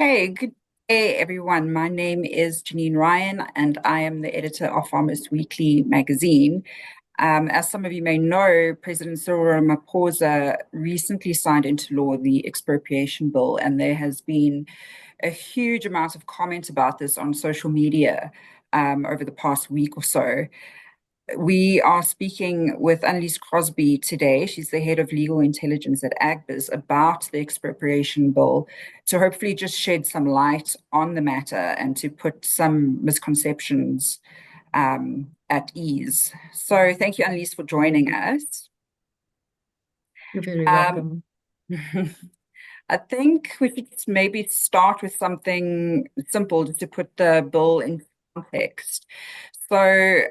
Hey, good day, everyone. My name is Janine Ryan, and I am the editor of Farmers Weekly magazine. As some of you may know, President Cyril Ramaphosa recently signed into law the Expropriation Bill, and there has been a huge amount of comment about this on social media over the past week or so. We are speaking with Annelize Crosby today. She's the head of legal intelligence at Agbiz about the expropriation bill to hopefully just shed some light on the matter and to put some misconceptions at ease. So thank you, Annelize, for joining us. You're very Um, welcome. I think we should maybe start with something simple just to put the bill in context. So,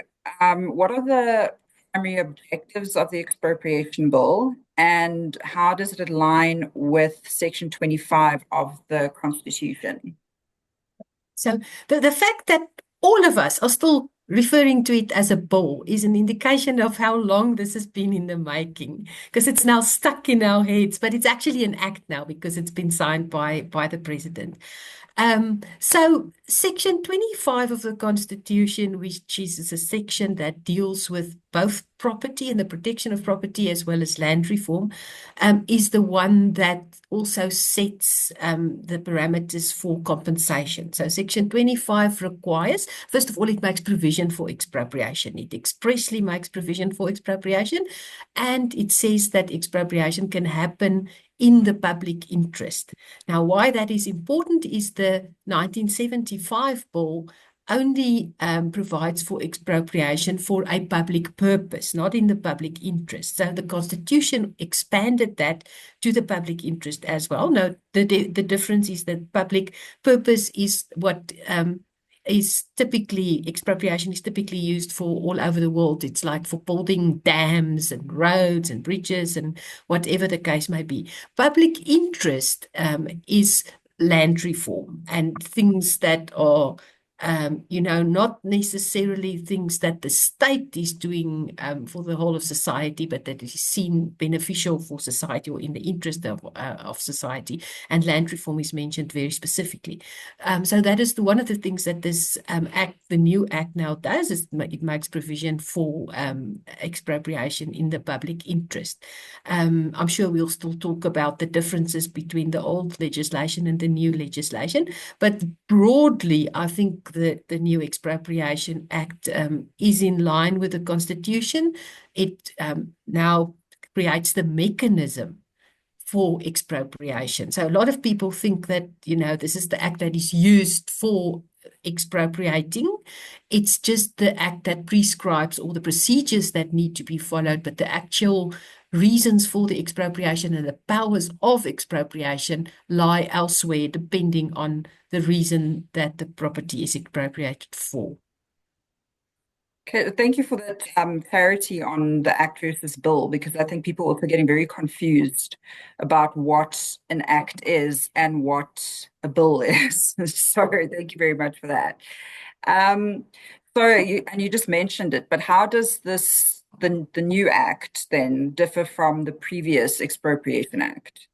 what are the primary objectives of the expropriation bill, and how does it align with Section 25 of the Constitution? So the fact that all of us are still referring to it as a bill is an indication of how long this has been in the making, because it's now stuck in our heads, but it's actually an act now because it's been signed by the president. So Section 25 of the Constitution, which is a section that deals with both property and the protection of property as well as land reform, is the one that also sets the parameters for compensation. So Section 25 requires, first of all, it makes provision for expropriation. It expressly makes provision for expropriation, and it says that expropriation can happen in the public interest. Now, why that is important is the 1975 bill only provides for expropriation for a public purpose, not in the public interest. So the Constitution expanded that to the public interest as well. Now, the difference is that public purpose is what is typically, expropriation is typically used for all over the world. It's like for building dams and roads and bridges and whatever the case may be. Public interest is land reform and things that are not necessarily things that the state is doing for the whole of society, but that is seen beneficial for society or in the interest of society. And land reform is mentioned very specifically. So that is one of the things that this act, the new act now does, is it makes provision for expropriation in the public interest. I'm sure we'll still talk about the differences between the old legislation and the new legislation, but broadly, I think the new Expropriation Act is in line with the Constitution. It now creates the mechanism for expropriation. So a lot of people think that, this is the act that is used for expropriating. It's just the act that prescribes all the procedures that need to be followed, but the actual reasons for the expropriation and the powers of expropriation lie elsewhere, depending on the reason that the property is expropriated for. Okay, thank you for that clarity on the act versus bill, because I think people are also getting very confused about what an act is and what a bill is. So thank you very much for that. Um, you just mentioned it, but how does the new act then differ from the previous Expropriation Act?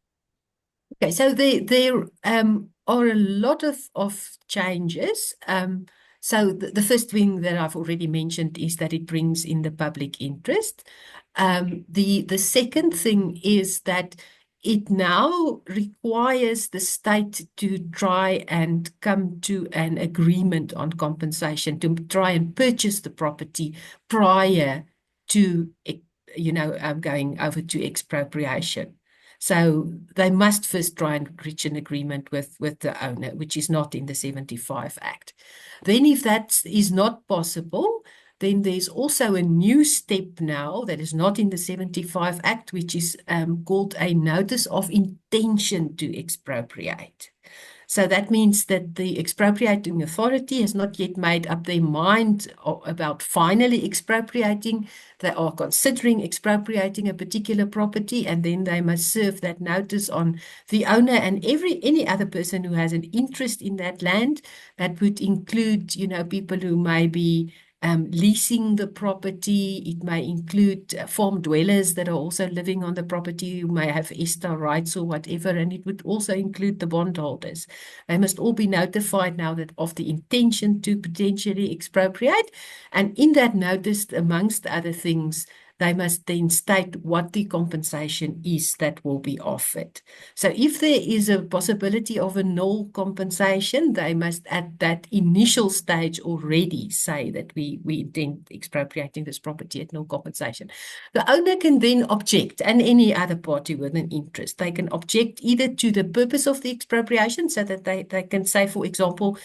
Okay, so there are a lot of changes. So the first thing that I've already mentioned is that it brings in the public interest. The second thing is that it now requires the state to try and come to an agreement on compensation, to try and purchase the property prior to, going over to expropriation. So they must first try and reach an agreement with the owner, which is not in the 75 Act. Then if that is not possible, then there's also a new step now that is not in the 75 Act, which is called a notice of intention to expropriate. So that means that the expropriating authority has not yet made up their mind about finally expropriating. They are considering expropriating a particular property, and then they must serve that notice on the owner and any other person who has an interest in that land. That would include, people who may be leasing the property. It may include farm dwellers that are also living on the property who may have ESTA rights or whatever, and it would also include the bondholders. They must all be notified now that of the intention to potentially expropriate, and in that notice, amongst other things, they must then state what the compensation is that will be offered. So if there is a possibility of a null compensation, they must at that initial stage already say that we intend expropriating this property at null compensation. The owner can then object, and any other party with an interest. They can object either to the purpose of the expropriation, so that they can say, for example,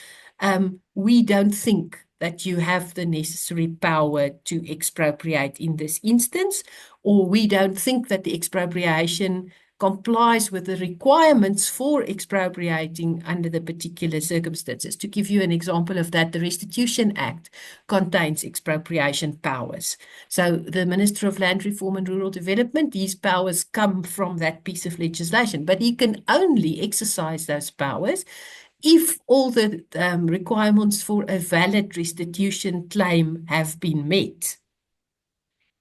we don't think that you have the necessary power to expropriate in this instance, or we don't think that the expropriation complies with the requirements for expropriating under the particular circumstances. To give you an example of that, the Restitution Act contains expropriation powers. So the Minister of Land Reform and Rural Development, these powers come from that piece of legislation, but he can only exercise those powers if all the requirements for a valid restitution claim have been met.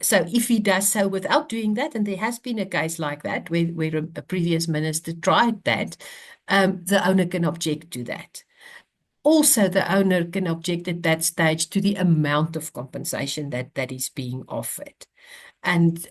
So if he does so without doing that, and there has been a case like that where a previous minister tried that, the owner can object to that. Also, the owner can object at that stage to the amount of compensation that is being offered. And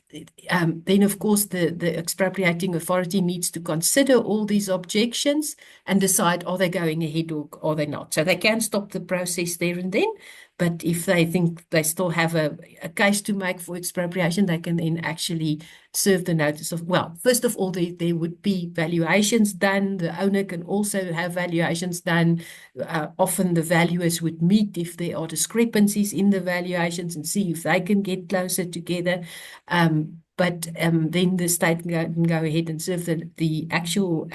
then, of course, the expropriating authority needs to consider all these objections and decide, are they going ahead or are they not? So they can stop the process there and then, but if they think they still have a case to make for expropriation, they can then actually serve the notice of, well, first of all, there would be valuations done. The owner can also have valuations done. Often the valuers would meet if there are discrepancies in the valuations and see if they can get closer together. But then the state can go ahead and serve the actual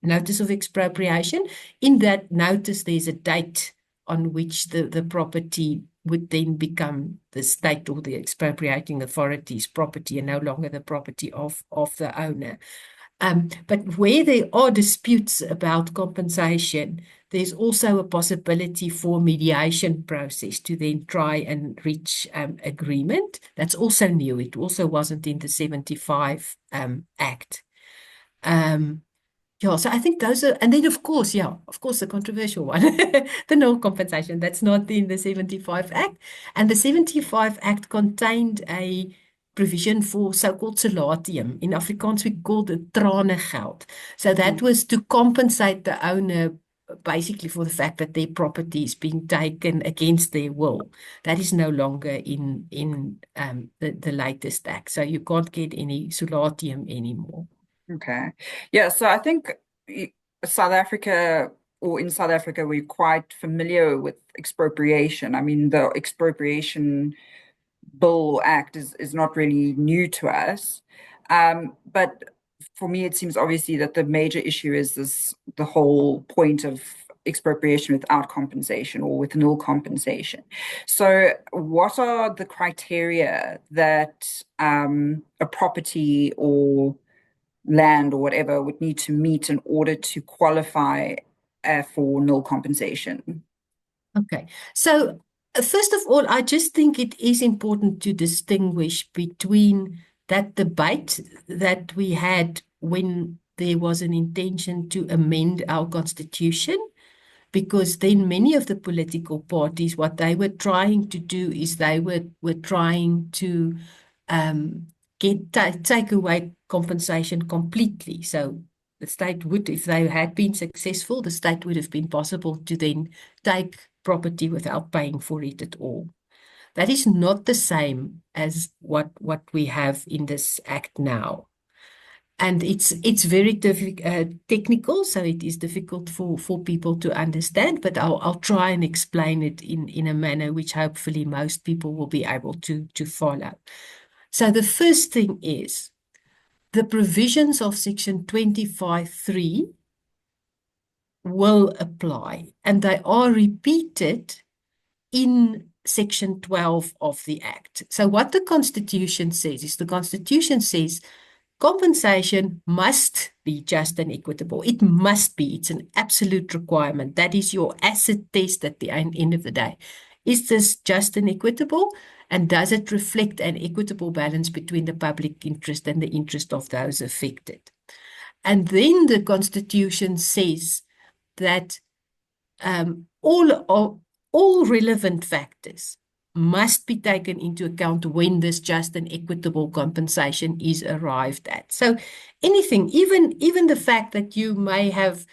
notice of expropriation. In that notice, there's a date on which the property would then become the state or the expropriating authority's property and no longer the property of the owner. But where there are disputes about compensation, there's also a possibility for mediation process to then try and reach agreement. That's also new. It also wasn't in the 75 Act. Yeah, so I think those are, and then of course, the controversial one, the null compensation. That's not in the 75 Act. And the 75 Act contained a provision for so-called salatium. In Afrikaans, we call it tranegeld. So that was to compensate the owner basically for the fact that their property is being taken against their will. That is no longer in the latest Act. So you can't get any salatium anymore. Okay. Yeah, so I think South Africa, or in South Africa, we're quite familiar with expropriation. I mean, the Expropriation Bill Act is not really new to us. But for me, it seems obviously that the major issue is the whole point of expropriation without compensation or with null compensation. So what are the criteria that a property or land or whatever would need to meet in order to qualify for null compensation? Okay, so first of all, I just think it is important to distinguish between that debate that we had when there was an intention to amend our constitution, because then many of the political parties, what they were trying to do is they were trying to take away compensation completely. So the state would, if they had been successful, the state would have been possible to then take property without paying for it at all. That is not the same as what we have in this Act now. And it's very technical, so it is difficult for people to understand, but I'll try and explain it in a manner which hopefully most people will be able to follow. So the first thing is the provisions of Section 25(3) will apply, and they are repeated in Section 12 of the Act. So what the Constitution says is the Constitution says compensation must be just and equitable. It must be. It's an absolute requirement. That is your acid test at the end of the day. Is this just and equitable? And does it reflect an equitable balance between the public interest and the interest of those affected? And then the Constitution says that all relevant factors must be taken into account when this just and equitable compensation is arrived at. So anything, even the fact that you may have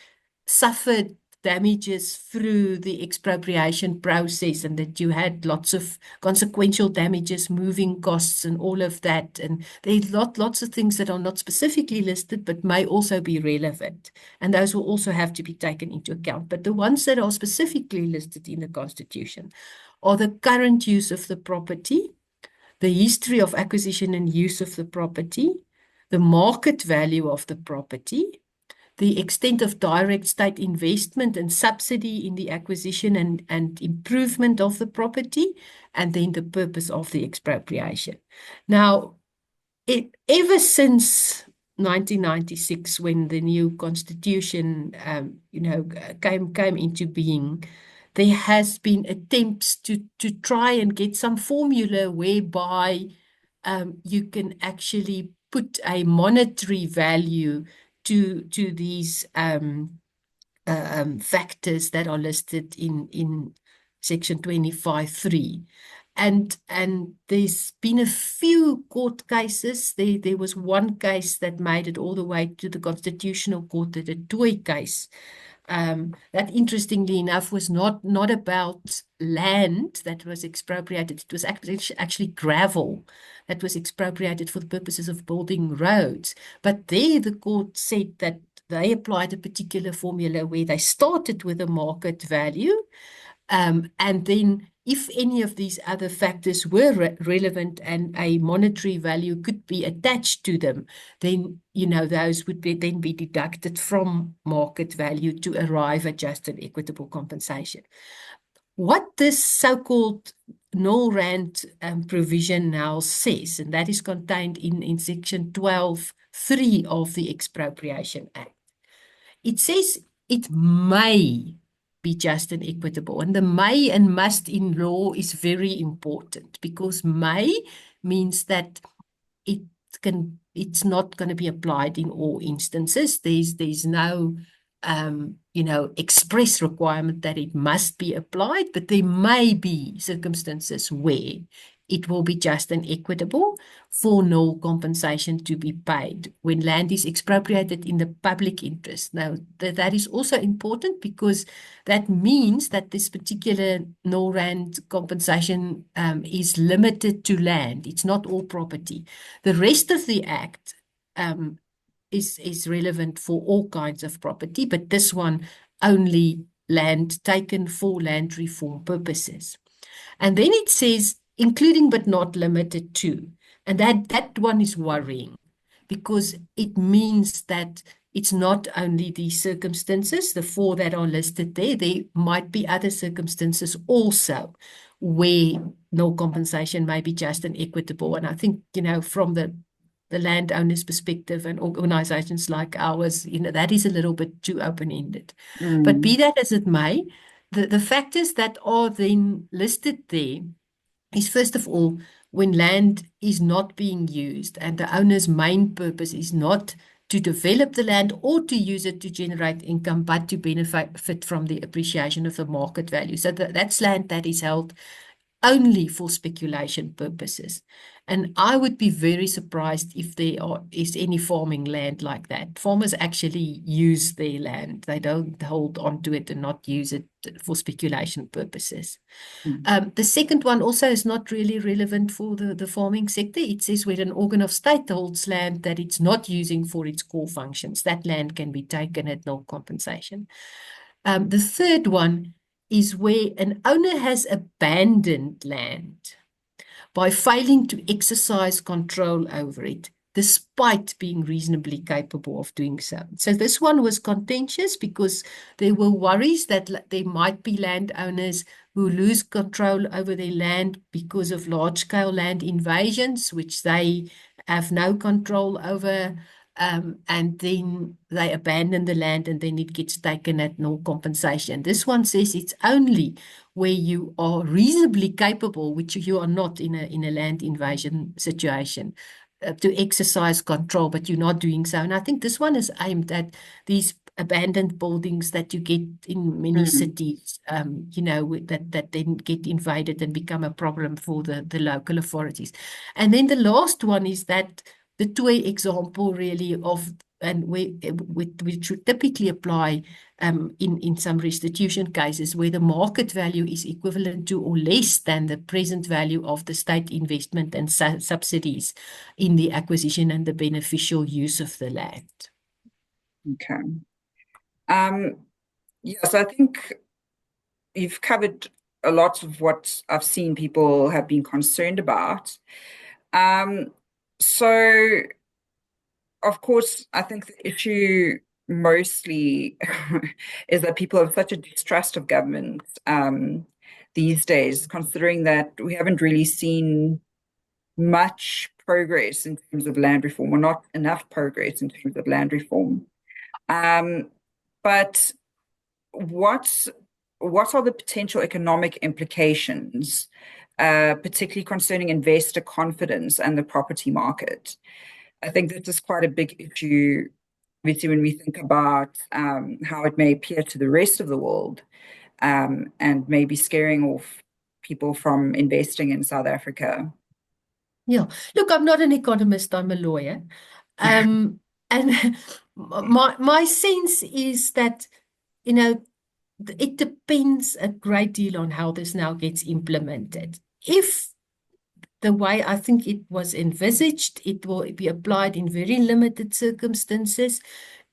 suffered damages through the expropriation process and that you had lots of consequential damages, moving costs and all of that. And there's lots of things that are not specifically listed but may also be relevant. And those will also have to be taken into account. But the ones that are specifically listed in the Constitution are the current use of the property, the history of acquisition and use of the property, the market value of the property, the extent of direct state investment and subsidy in the acquisition and improvement of the property, and then the purpose of the expropriation. Now, ever since 1996, when the new constitution, came into being, there has been attempts to try and get some formula whereby you can actually put a monetary value to these factors that are listed in Section 25(3). And there's been a few court cases. There was one case that made it all the way to the Constitutional Court, the Toy case. That, interestingly enough, was not about land that was expropriated. It was actually gravel that was expropriated for the purposes of building roads. But there the court said that they applied a particular formula where they started with a market value, and then if any of these other factors were relevant and a monetary value could be attached to them, then, those would then be deducted from market value to arrive at just and equitable compensation. What this so-called null rand provision now says, and that is contained in Section 12(3) of the Expropriation Act, it says it may be just and equitable. And the may and must in law is very important, because may means that it's not going to be applied in all instances. There's no express requirement that it must be applied, but there may be circumstances where it will be just and equitable for no compensation to be paid when land is expropriated in the public interest. Now, that is also important, because that means that this particular no rand compensation is limited to land. It's not all property. The rest of the Act is relevant for all kinds of property, but this one only land taken for land reform purposes. And then it says, including but not limited to. And that one is worrying, because it means that it's not only these circumstances, the 4 that are listed there. There might be other circumstances also where no compensation may be just and equitable. And I think, from the landowner's perspective and organizations like ours, that is a little bit too open-ended. But be that as it may, the factors that are then listed there is, first of all, when land is not being used and the owner's main purpose is not to develop the land or to use it to generate income, but to benefit from the appreciation of the market value. So that's land that is held only for speculation purposes. And I would be very surprised if there is any farming land like that. Farmers actually use their land. They don't hold on to it and not use it for speculation purposes. The second one also is not really relevant for the farming sector. It says where an organ of state holds land that it's not using for its core functions, that land can be taken at no compensation. The third one is where an owner has abandoned land by failing to exercise control over it, despite being reasonably capable of doing so. So this one was contentious because there were worries that there might be landowners who lose control over their land because of large-scale land invasions, which they have no control over. and then they abandon the land and then it gets taken at no compensation. This one says it's only where you are reasonably capable, which you are not in a land invasion situation, to exercise control, but you're not doing so. And I think this one is aimed at these abandoned buildings that you get in many cities, that then get invaded and become a problem for the local authorities. And then the last one is that the toy example really of, and which would typically apply in some restitution cases where the market value is equivalent to or less than the present value of the state investment and subsidies in the acquisition and the beneficial use of the land. Okay. Yes, I think you've covered a lot of what I've seen people have been concerned about. So, of course, I think the issue mostly is that people have such a distrust of government these days, considering that we haven't really seen much progress in terms of land reform, or not enough progress in terms of land reform. But what are the potential economic implications, particularly concerning investor confidence and the property market? I think this is quite a big issue, obviously, when we think about how it may appear to the rest of the world, and maybe scaring off people from investing in South Africa. Yeah, look, I'm not an economist, I'm a lawyer. And my sense is that, it depends a great deal on how this now gets implemented. If the way I think it was envisaged, it will be applied in very limited circumstances.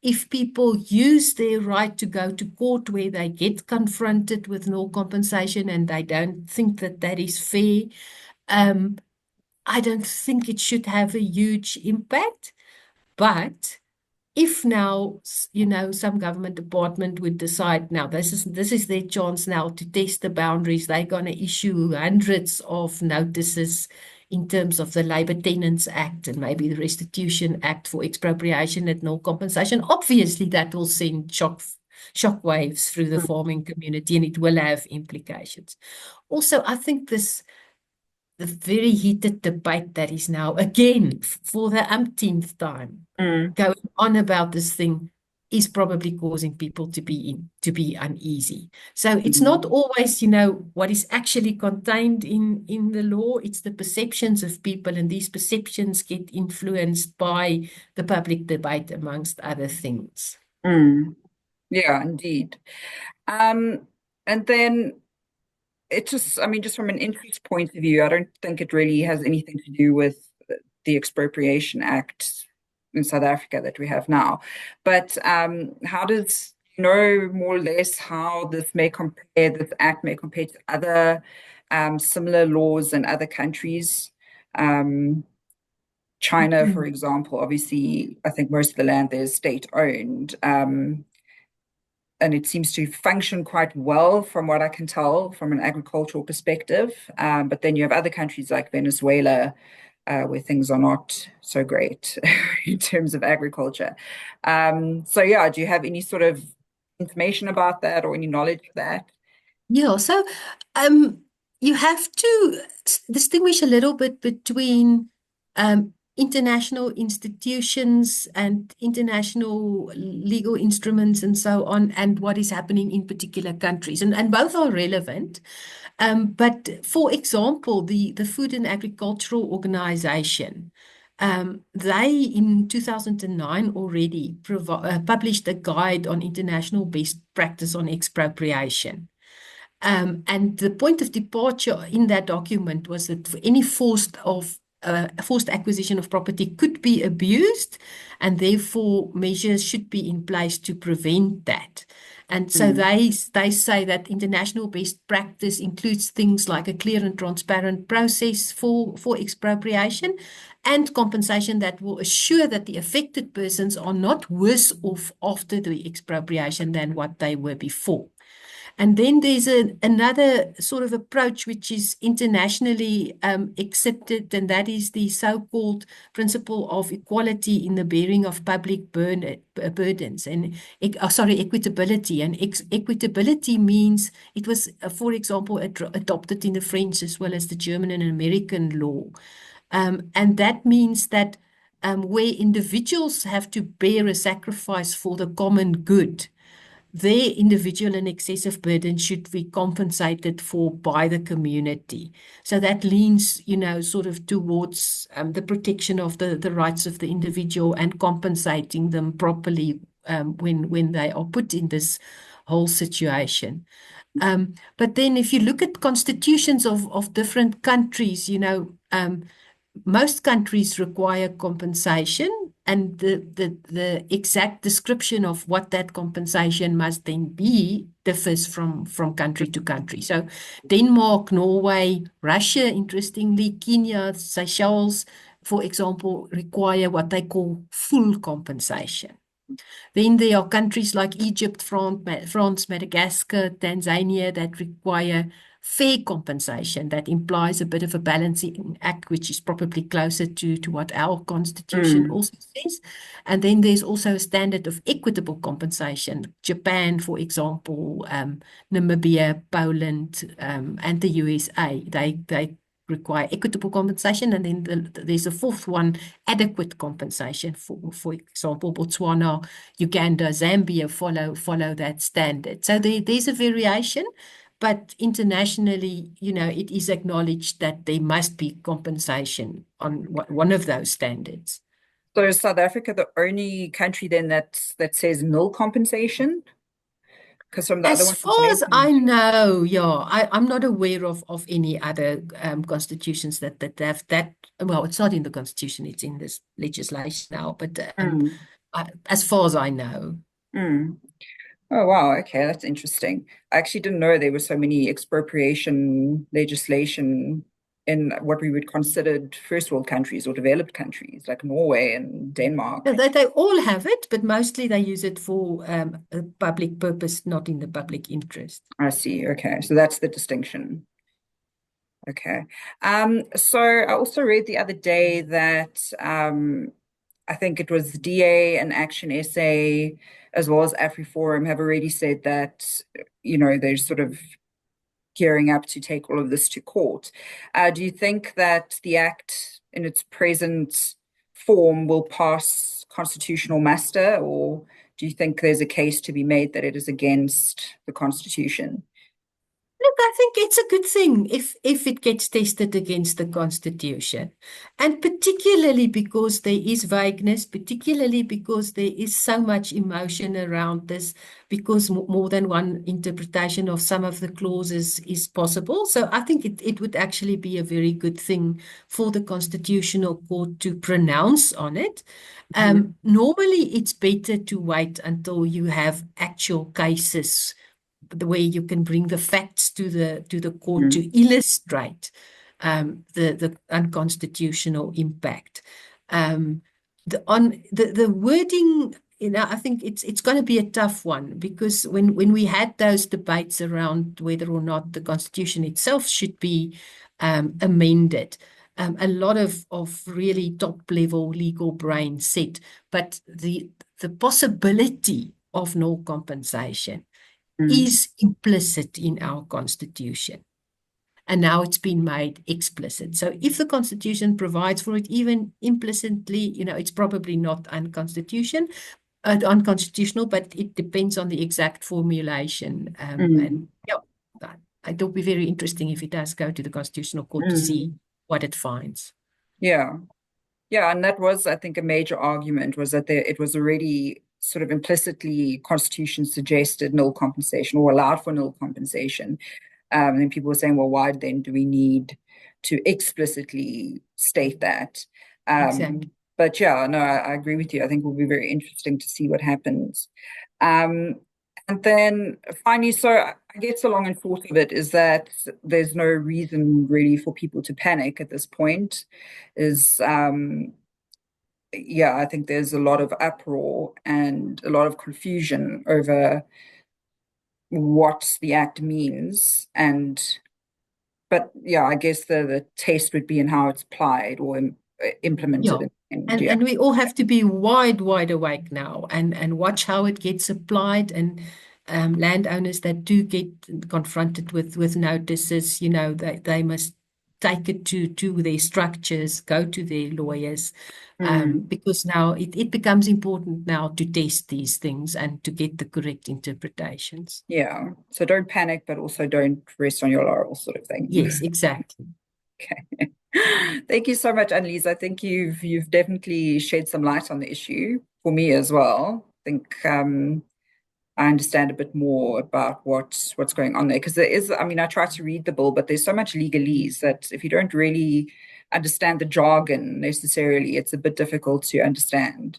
If people use their right to go to court where they get confronted with no compensation and they don't think that that is fair, I don't think it should have a huge impact. But if now, some government department would decide now this is their chance now to test the boundaries, they're going to issue hundreds of notices in terms of the Labour Tenants Act and maybe the Restitution Act for expropriation at no compensation. Obviously, that will send shockwaves through the farming community, and it will have implications. Also, I think the very heated debate that is now, again, for the umpteenth time, going on about this thing is probably causing people to be uneasy. So it's not always, what is actually contained in the law. It's the perceptions of people, and these perceptions get influenced by the public debate, amongst other things. Yeah, indeed. And then just from an interest point of view, I don't think it really has anything to do with the Expropriation Act in South Africa that we have now. But how does, more or less how this act may compare to other similar laws in other countries? China, for example, obviously, I think most of the land there is state-owned. And it seems to function quite well from what I can tell from an agricultural perspective. But then you have other countries like Venezuela, where things are not so great in terms of agriculture. So yeah, do you have any sort of information about that or any knowledge of that? Yeah, so you have to distinguish a little bit between international institutions and international legal instruments and so on, and what is happening in particular countries. And both are relevant. But for example, the Food and Agricultural Organization, they in 2009 already published a guide on international best practice on expropriation. And the point of departure in that document was that for any forced acquisition of property could be abused, and therefore measures should be in place to prevent that. And so they say that international best practice includes things like a clear and transparent process for expropriation and compensation that will assure that the affected persons are not worse off after the expropriation than what they were before. And then there's another sort of approach which is internationally accepted, and that is the so-called principle of equality in the bearing of public burdens, and equitability. And equitability means it was, for example, adopted in the French as well as the German and American law. And that means that where individuals have to bear a sacrifice for the common good, their individual and excessive burden should be compensated for by the community. So that leans, sort of towards the protection of the rights of the individual and compensating them properly when they are put in this whole situation. But then if you look at constitutions of different countries, most countries require compensation, and the exact description of what that compensation must then be differs from country to country. So Denmark, Norway, Russia, interestingly, Kenya, Seychelles, for example, require what they call full compensation. Then there are countries like Egypt, France, Madagascar, Tanzania that require fair compensation. That implies a bit of a balancing act, which is probably closer to what our constitution also says. And then there's also a standard of equitable compensation. Japan, for example, Namibia, Poland, and the USA, they require equitable compensation, and then there's a fourth one, adequate compensation. For example, Botswana, Uganda, Zambia follow that standard. So there's a variation, but internationally, it is acknowledged that there must be compensation on one of those standards. So is South Africa the only country then that says nil compensation? Because from the other As ones far as I mentioned, know, yeah, I'm not aware of any other constitutions that have that. Well, it's not in the constitution; it's in this legislation now. But as far as I know. mm. Oh, wow. Okay, that's interesting. I actually didn't know there were so many expropriation legislation in what we would consider first world countries or developed countries like Norway and Yeah, Denmark. they all have it, but mostly they use it for a public purpose, not in the public interest. I see. Okay, so that's the distinction. Okay. So I also read the other day that I think it was DA and Action SA as well as AfriForum have already said that, they're sort of gearing up to take all of this to court. Do you think that the Act in its present form will pass constitutional muster, or do you think there's a case to be made that it is against the Constitution? Look, I think it's a good thing if it gets tested against the Constitution, and particularly because there is vagueness, particularly because there is so much emotion around this, because more than one interpretation of some of the clauses is possible. So I think it would actually be a very good thing for the Constitutional Court to pronounce on it. Normally, it's better to wait until you have actual cases the way you can bring the facts to the court to illustrate the unconstitutional impact. The wording, I think it's going to be a tough one, because when we had those debates around whether or not the Constitution itself should be amended, a lot of really top level legal brains said, but the possibility of no compensation is implicit in our Constitution. And now it's been made explicit. So if the Constitution provides for it, even implicitly, it's probably not unconstitutional, but it depends on the exact formulation. And yeah, it'll be very interesting if it does go to the Constitutional Court to see what it finds. Yeah. Yeah, and that was, I think, a major argument was that it was already sort of implicitly Constitution suggested nil compensation or allowed for nil compensation. And then people were saying, well, why then do we need to explicitly state that? Exactly. But yeah, no, I agree with you. I think it will be very interesting to see what happens. And then finally, so I guess the long and short of it is that there's no reason really for people to panic at this point. Yeah, I think there's a lot of uproar and a lot of confusion over what the act means, but yeah, I guess the test would be in how it's applied or implemented Yeah. in And we all have to be wide awake now and watch how it gets applied. And landowners that do get confronted with notices, they must take it to their structures, go to their lawyers, because now it becomes important now to test these things and to get the correct interpretations. Yeah. So don't panic, but also don't rest on your laurels, sort of thing. Yes, exactly. Okay. Thank you so much, Annelize. I think you've definitely shed some light on the issue for me as well. I think I understand a bit more about what's going on there, because there is, I mean, I try to read the bill, but there's so much legalese that if you don't really understand the jargon necessarily, it's a bit difficult to understand.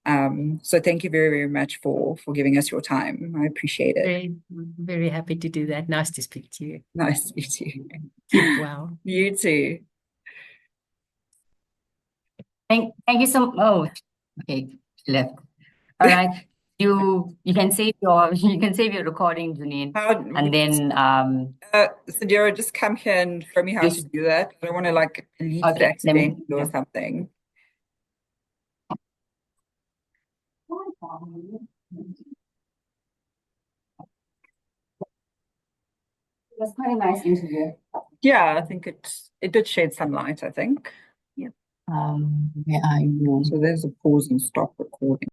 So thank you very much for giving us your time. I appreciate it. Very happy to do that. Nice to speak to you. Nice to meet you. Keep well. You too. Thank you so. Oh, okay, she left. All right, you can save your recording, Janine, and then Sadira, just come here and show me how to do that. I don't want to like delete it accidentally or something. It was quite a nice interview. Yeah, I think it did shed some light, I think. Where are you? So there's a pause and stop recording.